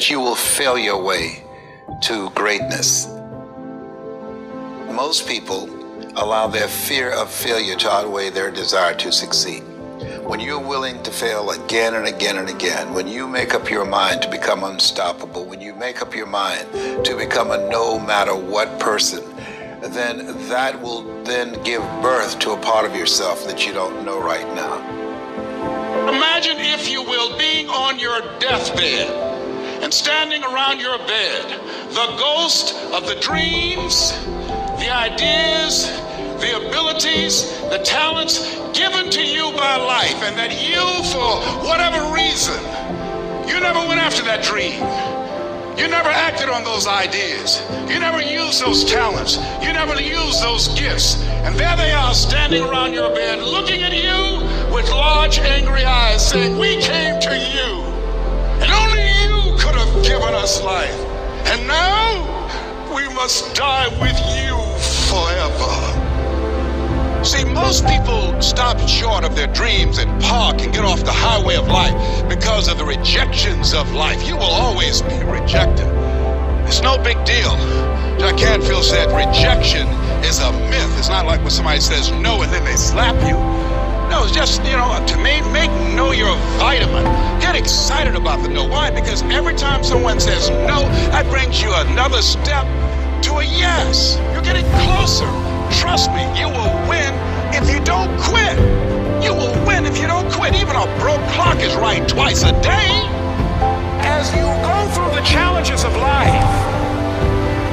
You will fail your way to greatness. Most people allow their fear of failure to outweigh their desire to succeed. When you're willing to fail again and again and again, when you make up your mind to become unstoppable, when you make up your mind to become a no matter what person, then that will then give birth to a part of yourself that you don't know right now. Imagine, if you will, being on your deathbed and standing around your bed, the ghost of the dreams, the ideas, the abilities, the talents given to you by life, and that you, for whatever reason, you never went after that dream. You never acted on those ideas. You never used those talents. You never used those gifts. And there they are standing around your bed looking at you with large angry eyes saying, we came to you and only you could have given us life. And now we must die with you forever. See, most people stop short of their dreams and park and get off the highway of life because of the rejections of life. You will always be rejected. It's no big deal. Jack Canfield said rejection is a myth. It's not like when somebody says no and then they slap you. No, it's just, to make no your vitamin. Get excited about the no. Why? Because every time someone says no, that brings you another step to a yes. You're getting closer. Trust me, you will win if you don't quit. You will win if you don't quit. Even a broke clock is right twice a day. As you go through the challenges of life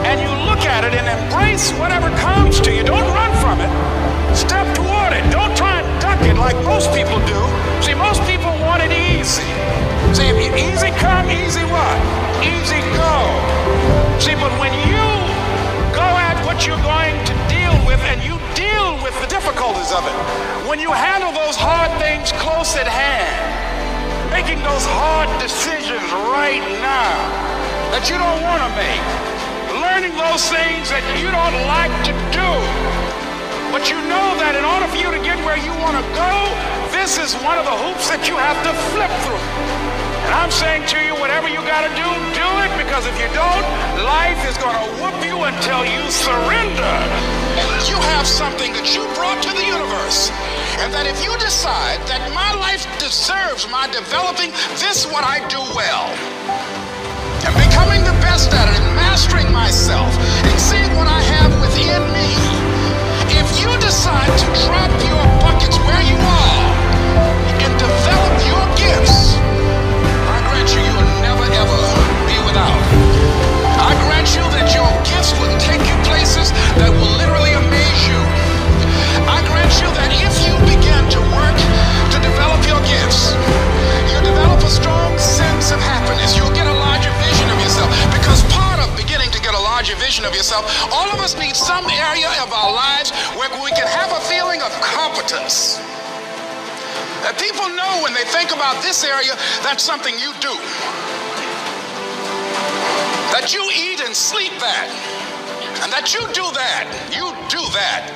and you look at it and embrace whatever comes to you, don't run from it. Step toward it. Don't try and duck it like most people do. See, most people want it easy. See, if easy come, easy what? Easy go. See, but when you go at what you're going to deal with and you deal with the difficulties of it, when you handle those hard things close at hand, making those hard decisions right now that you don't want to make, learning those things that you don't like to do, but you know that in order for you to get where you want to go, this is one of the hoops that you have to flip through. And I'm saying to you, whatever you got to do, do it, because if you don't, life is going to whoop you until you surrender. You have something that you brought to the universe, and that if you decide that my life deserves my developing this what I do well, and becoming the best at it, and mastering myself, and seeing what I have within me, if you decide to drop your buckets where you are and develop your gifts, I grant you, you will never ever be without. I grant you that your gifts will take you places that will literally amaze you. I grant you that if you begin to work to develop your gifts, you'll develop a strong sense of happiness. You'll get a larger vision of yourself, because part of beginning to get a larger vision of yourself, all of us need some area of our lives where we can have a feeling of competence. That people know when they think about this area, that's something you do. That you eat and sleep that. And that you do that. You do that.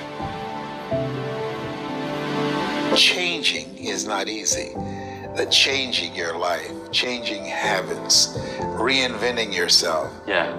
Changing is not easy. That changing your life, changing habits, reinventing yourself,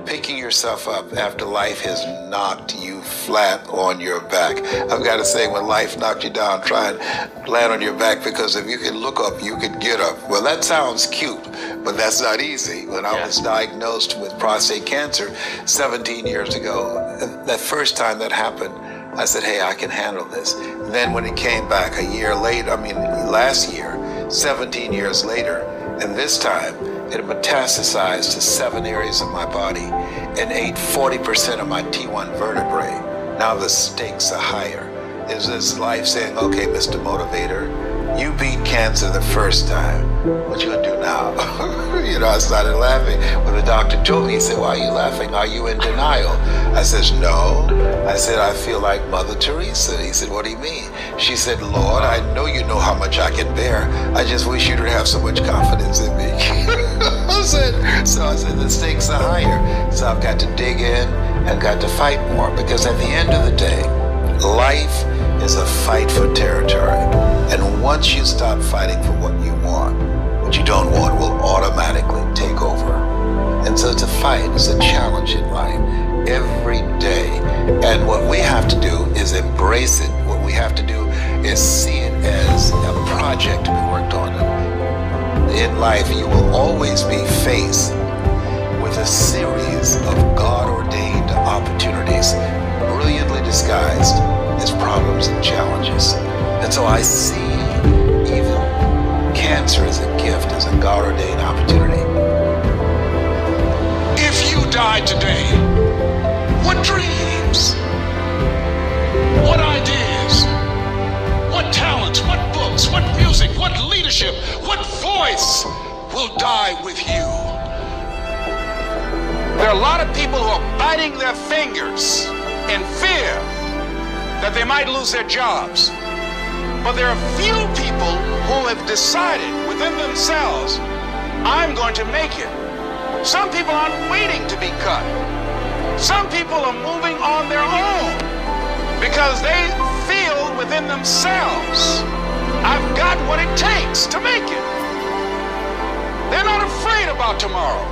picking yourself up after life has knocked you flat on your back. I've got to say, when life knocked you down, try and land on your back, because if you can look up, you can get up. Well, that sounds cute, but that's not easy. When I was diagnosed with prostate cancer 17 years ago, that first time that happened, I said, hey, I can handle this. And then when it came back a year later, last year, 17 years later, and this time it metastasized to 7 areas of my body and ate 40% of my T1 vertebrae. Now the stakes are higher. Is this life saying, okay, Mr. Motivator, you beat cancer the first time. What you gonna do now? I started laughing. When the doctor told me, he said, why are you laughing? Are you in denial? I said, no. I said, I feel like Mother Teresa. He said, what do you mean? She said, Lord, I know you know how much I can bear. I just wish you didn't have so much confidence in me. I said, the stakes are higher. So I've got to dig in and got to fight more, because at the end of the day, life is a fight for territory. And once you stop fighting for what you want, what you don't want will automatically take over. And so it's a fight, it's a challenge in life every day. And what we have to do is embrace it. What we have to do is see it as a project to be worked on. In life, you will always be faced with a series of God-ordained opportunities, brilliantly disguised as problems and challenges. And so I see even cancer as a gift, as a God-ordained opportunity. If you died today, what dreams, what ideas, what talents, what books, what music, what leadership, what voice will die with you? There are a lot of people who are biting their fingers in fear that they might lose their jobs. But there are few people who have decided within themselves, I'm going to make it. Some people aren't waiting to be cut. Some people are moving on their own because they feel within themselves, I've got what it takes to make it. They're not afraid about tomorrow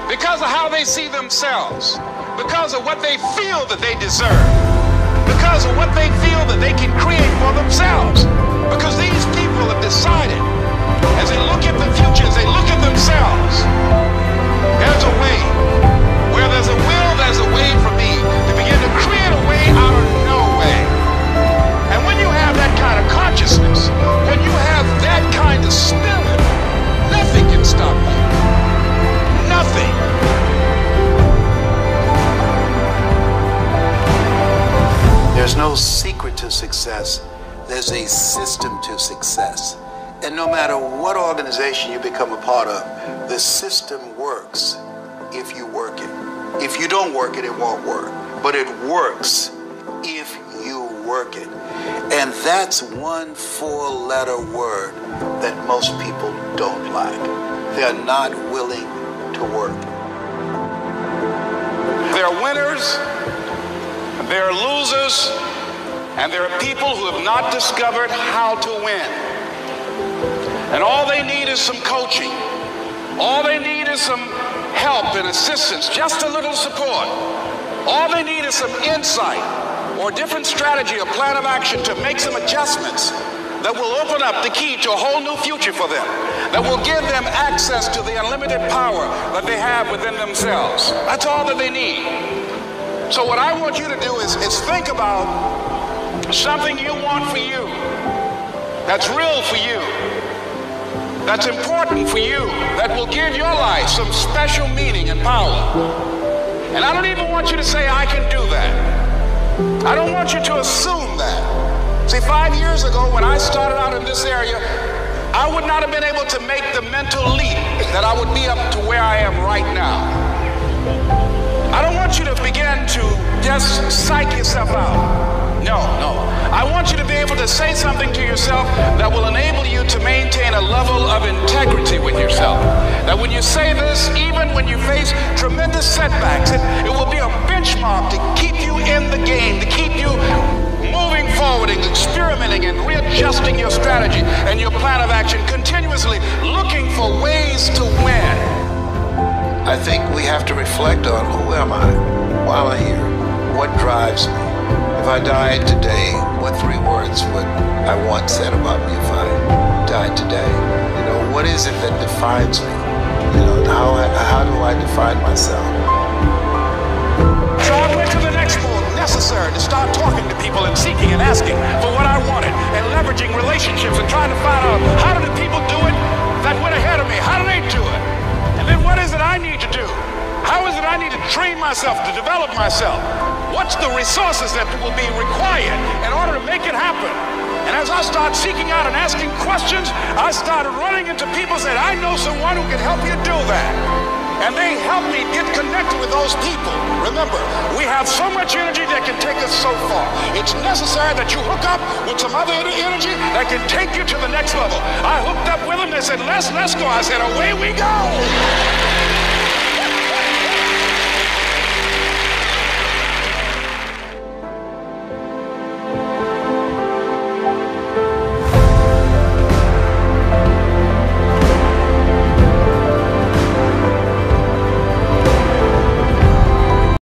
because of how they see themselves, because of what they feel that they deserve, because of what they feel that they can create for themselves. Because these people have decided, as they look at the future, as they look at themselves, there's a way. Where there's a will, there's a way for me to begin to create a way out of no way. And when you have that kind of consciousness, when you have that kind of spirit, nothing can stop you. Nothing. There's no secret to success. There's a system to success. And no matter what organization you become a part of, the system works if you work it. If you don't work it, it won't work. But it works if you work it. And that's one four-letter word that most people don't like. They're not willing to work. There are winners, there are losers, and there are people who have not discovered how to win. And all they need is some coaching. All they need is some help and assistance, just a little support. All they need is some insight or different strategy, a plan of action to make some adjustments that will open up the key to a whole new future for them, that will give them access to the unlimited power that they have within themselves. That's all that they need. So what I want you to do is think about something you want for you, that's real for you, that's important for you, that will give your life some special meaning and power. And I don't even want you to say, I can do that. I don't want you to assume that. See, 5 years ago when I started out in this area, I would not have been able to make the mental leap that I would be up to where I am right now. I don't want you to begin to just psych yourself out. No. I want you to be able to say something to yourself that will enable you to maintain a level of integrity with yourself. That when you say this, even when you face tremendous setbacks, it will be a benchmark to keep you in the game, to keep you moving forward and experimenting and readjusting your strategy and your plan of action, continuously looking for ways to win. I think we have to reflect on who am I while I'm here? What drives me? If I died today, what 3 words would I want said about me if I died today? You know, what is it that defines me? You know, how do I define myself? So I went to the next move necessary to start talking to people and seeking and asking for what I wanted and leveraging relationships and trying to find out how do the people do it that went ahead of me? How do they do it? And then what is it I need to do? How is it I need to train myself, to develop myself? What's the resources that will be required in order to make it happen? And as I start seeking out and asking questions, I started running into people who said, I know someone who can help you do that. And they helped me get connected with those people. Remember, we have so much energy that can take us so far. It's necessary that you hook up with some other energy that can take you to the next level. I hooked up with them. They said, let's go. I said, away we go.